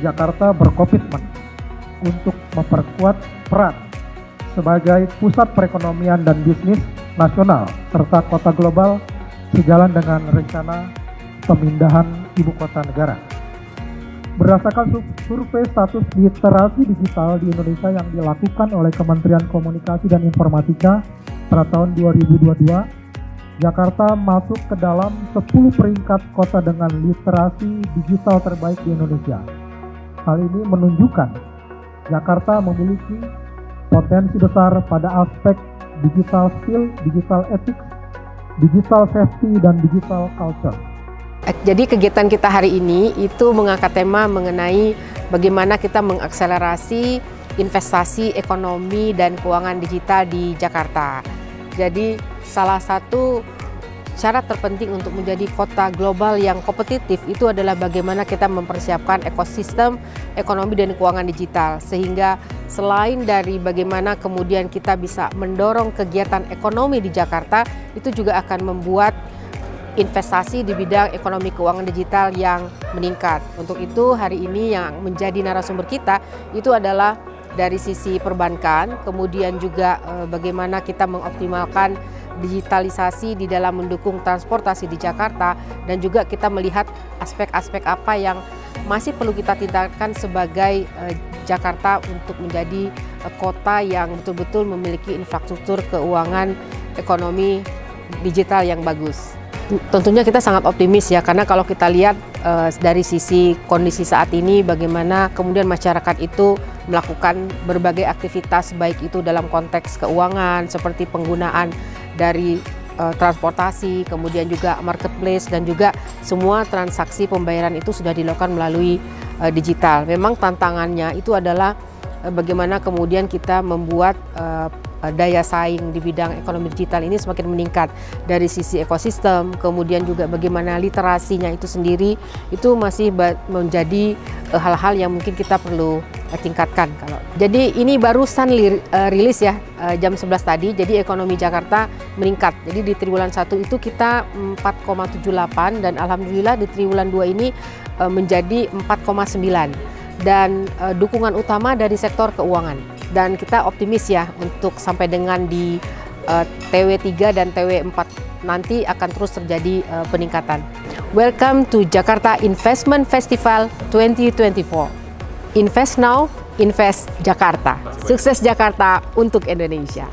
Jakarta berkomitmen untuk memperkuat peran sebagai pusat perekonomian dan bisnis nasional serta kota global sejalan dengan rencana pemindahan ibu kota negara. Berdasarkan survei status literasi digital di Indonesia yang dilakukan oleh Kementerian Komunikasi dan Informatika pada tahun 2022, Jakarta masuk ke dalam 10 peringkat kota dengan literasi digital terbaik di Indonesia. Hal ini menunjukkan Jakarta memiliki potensi besar pada aspek digital skill, digital ethics, digital safety, dan digital culture. Jadi kegiatan kita hari ini itu mengangkat tema mengenai bagaimana kita mengakselerasi investasi ekonomi dan keuangan digital di Jakarta. Jadi salah satu syarat terpenting untuk menjadi kota global yang kompetitif itu adalah bagaimana kita mempersiapkan ekosistem ekonomi dan keuangan digital, sehingga selain dari bagaimana kemudian kita bisa mendorong kegiatan ekonomi di Jakarta, itu juga akan membuat investasi di bidang ekonomi keuangan digital yang meningkat. Untuk itu hari ini yang menjadi narasumber kita itu adalah dari sisi perbankan, kemudian juga bagaimana kita mengoptimalkan digitalisasi di dalam mendukung transportasi di Jakarta, dan juga kita melihat aspek-aspek apa yang masih perlu kita tingkatkan sebagai Jakarta untuk menjadi kota yang betul-betul memiliki infrastruktur keuangan ekonomi digital yang bagus. Tentunya kita sangat optimis ya, karena kalau kita lihat dari sisi kondisi saat ini bagaimana kemudian masyarakat itu melakukan berbagai aktivitas, baik itu dalam konteks keuangan seperti penggunaan dari transportasi, kemudian juga marketplace, dan juga semua transaksi pembayaran itu sudah dilakukan melalui digital. Memang tantangannya itu adalah bagaimana kemudian kita membuat daya saing di bidang ekonomi digital ini semakin meningkat dari sisi ekosistem, kemudian juga bagaimana literasinya itu sendiri itu masih menjadi hal-hal yang mungkin kita perlu tingkatkan. Jadi ini barusan rilis ya jam 11 tadi, jadi ekonomi Jakarta meningkat. Jadi di triwulan 1 itu kita 4,78 dan alhamdulillah di triwulan 2 ini menjadi 4,9, dan dukungan utama dari sektor keuangan. Dan kita optimis ya untuk sampai dengan di TW3 dan TW4 nanti akan terus terjadi peningkatan. Welcome to Jakarta Investment Festival 2024. Invest now, invest Jakarta. Sukses Jakarta untuk Indonesia.